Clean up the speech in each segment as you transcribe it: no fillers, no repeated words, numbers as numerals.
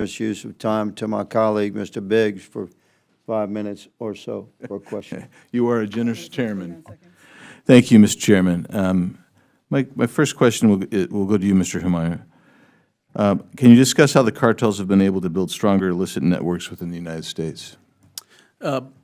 Use of time to my colleague, Mr. Biggs, for 5 minutes or so for a question. You are a generous chairman. Thank you, Mr. Chairman. My first question will go to you, Mr. Humaya. Can you discuss how the cartels have been able to build stronger illicit networks within the United States?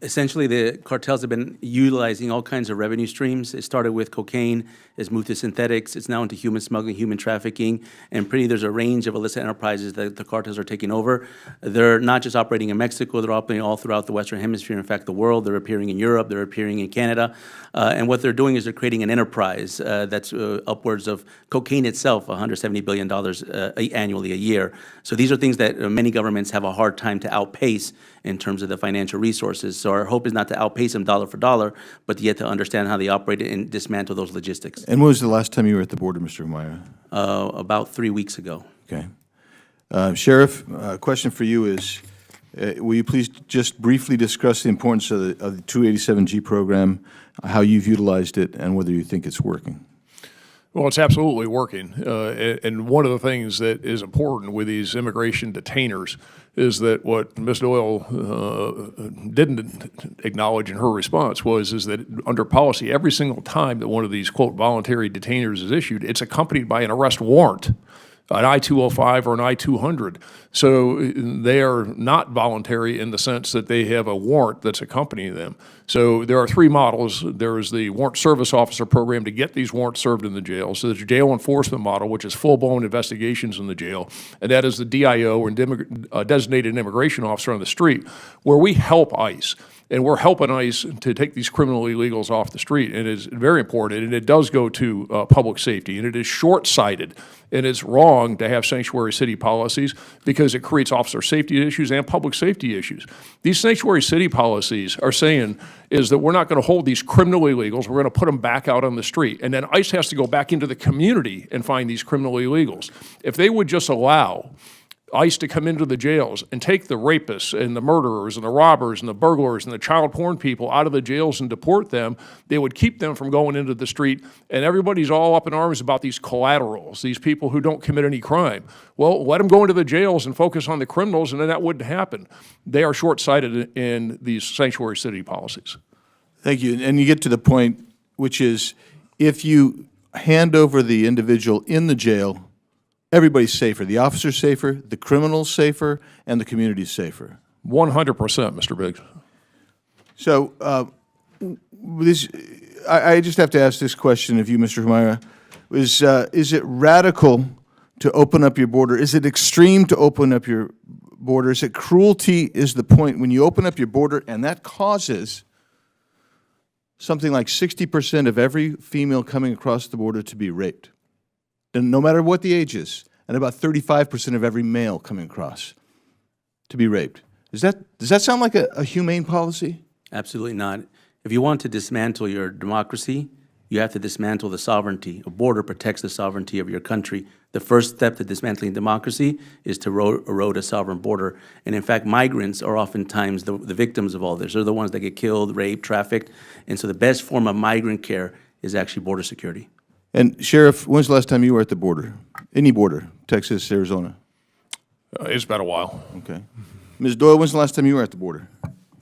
Essentially, the cartels have been utilizing all kinds of revenue streams. It started with cocaine, it's moved to synthetics, it's now into human smuggling, human trafficking, and there's a range of illicit enterprises that the cartels are taking over. They're not just operating in Mexico, they're operating all throughout the Western Hemisphere, in fact, the world. They're appearing in Europe, they're appearing in Canada, and what they're doing is they're creating an enterprise that's upwards of cocaine itself, $170 billion annually a year. So these are things that many governments have a hard time to outpace in terms of the financial resources. So our hope is not to outpace them dollar for dollar, but yet to understand how they operate and dismantle those logistics. And when was the last time you were at the border, Mr. Humaya? About 3 weeks ago. Okay. Sheriff, a question for you is, will you please just briefly discuss the importance of the 287G program, how you've utilized it, and whether you think it's working? Well, it's absolutely working. And one of the things that is important with these immigration detainers is that what Ms. Doyle didn't acknowledge in her response is that under policy, every single time that one of these, quote, voluntary detainers is issued, it's accompanied by an arrest warrant, an I-205 or an I-200. So they are not voluntary in the sense that they have a warrant that's accompanying them. So there are 3 models. There is the warrant service officer program to get these warrants served in the jail. So there's a jail enforcement model, which is full-blown investigations in the jail. And that is the DIO, or designated immigration officer on the street, where we help ICE. And we're helping ICE to take these criminal illegals off the street, and it's very important, and it does go to public safety, and it is short-sighted, and it's wrong to have sanctuary city policies because it creates officer safety issues and public safety issues. These sanctuary city policies are saying is that we're not going to hold these criminal illegals, we're going to put them back out on the street, and then ICE has to go back into the community and find these criminal illegals. If they would just allow ICE to come into the jails and take the rapists and the murderers and the robbers and the burglars and the child porn people out of the jails and deport them, they would keep them from going into the street, and everybody's all up in arms about these collaterals, these people who don't commit any crime. Well, let them go into the jails and focus on the criminals, and then that wouldn't happen. They are short-sighted in these sanctuary city policies. Thank you. And you get to the point, which is if you hand over the individual in the jail, everybody's safer. The officer's safer, the criminal's safer, and the community's safer. 100%, Mr. Biggs. So I just have to ask this question of you, Mr. Humaya. Is it radical to open up your border? Is it extreme to open up your border? Is it cruelty is the point when you open up your border and that causes something like 60% of every female coming across the border to be raped? And no matter what the age is, and about 35% of every male coming across to be raped. Does that sound like a humane policy? Absolutely not. If you want to dismantle your democracy, you have to dismantle the sovereignty. A border protects the sovereignty of your country. The first step to dismantling democracy is to erode a sovereign border. And in fact, migrants are oftentimes the victims of all this. They're the ones that get killed, raped, trafficked. And so the best form of migrant care is actually border security. And Sheriff, when's the last time you were at the border? Any border, Texas, Arizona? It's been a while. Okay. Ms. Doyle, when's the last time you were at the border?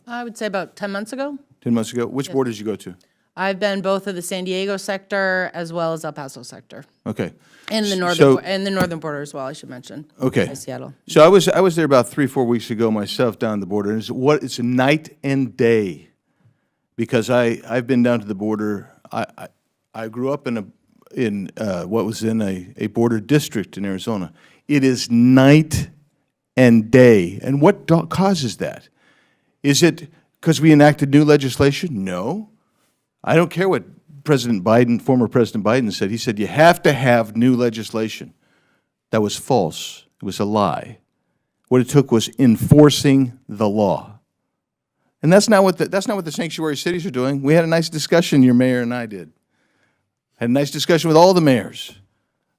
I would say about 10 months ago. 10 months ago? Which border did you go to? I've been both of the San Diego sector as well as El Paso sector. Okay. And the northern border as well, I should mention. Okay. By Seattle. So I was there about 3-4 weeks ago myself down the border, and it's night and day, because I've been down to the border. I grew up in what was in a border district in Arizona. It is night and day. And what causes that? Is it because we enacted new legislation? No. I don't care what President Biden, former President Biden said. He said you have to have new legislation. That was false. It was a lie. What it took was enforcing the law. And that's not what the sanctuary cities are doing. We had a nice discussion, your mayor and I did. Had a nice discussion with all the mayors.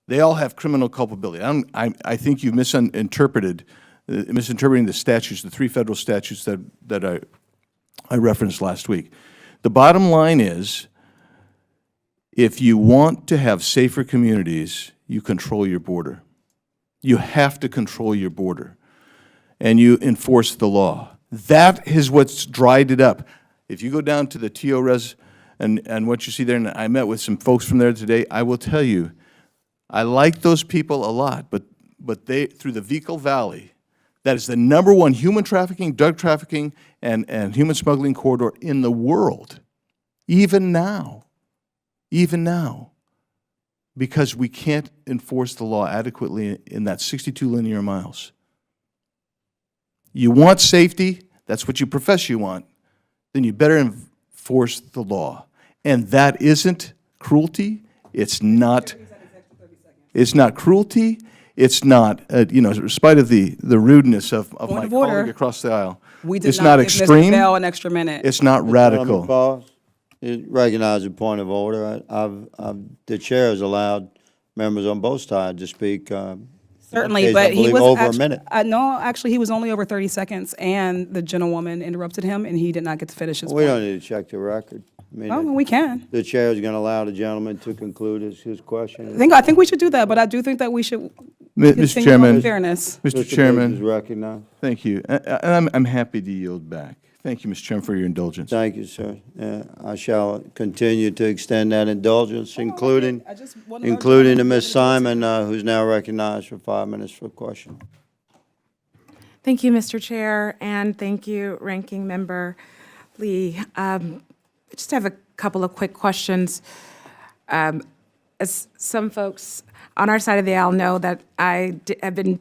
They all have criminal culpability. I think you've misinterpreting the statutes, the 3 federal statutes that I referenced last week. The bottom line is, if you want to have safer communities, you control your border. You have to control your border. and you enforce the law. That is what's dried it up. If you go down to the TO res and what you see there, and I met with some folks from there today, I will tell you, I like those people a lot, but they, through the Vehicle Valley, that is the #1 human trafficking, drug trafficking, and human smuggling corridor in the world, even now, because we can't enforce the law adequately in that 62 linear miles. You want safety, that's what you profess you want, then you better enforce the law. And that isn't cruelty, it's not cruelty, it's not, you know, in spite of the rudeness of my colleague across the aisle. We did It's not not give extreme, Mr. Bell an extra minute. it's not Gentlemen, radical. pause. You recognize a point of order. The chair has allowed members on both sides to speak. Certainly, I but he believe was over a actu- minute. No, actually, he was only over 30 seconds, and the gentlewoman interrupted him, and he did not get to finish his We point. don't need to check the record. I mean, Oh, we can. the chair is going to allow the gentleman to conclude his question. I think we should do that, but I do think that we should Mr. continue Chairman, on fairness. Mr. Biggs is Chairman, recognized. thank you. And I'm happy to yield back. Thank you, Mr. Chairman, for your indulgence. Thank you, sir. I shall continue to extend that indulgence, including I just want to know- to Ms. Simon, who's now recognized for 5 minutes for question. Thank you, Mr. Chair, and thank you, Ranking Member Lee. I just have a couple of quick questions. As some folks on our side of the aisle know that have been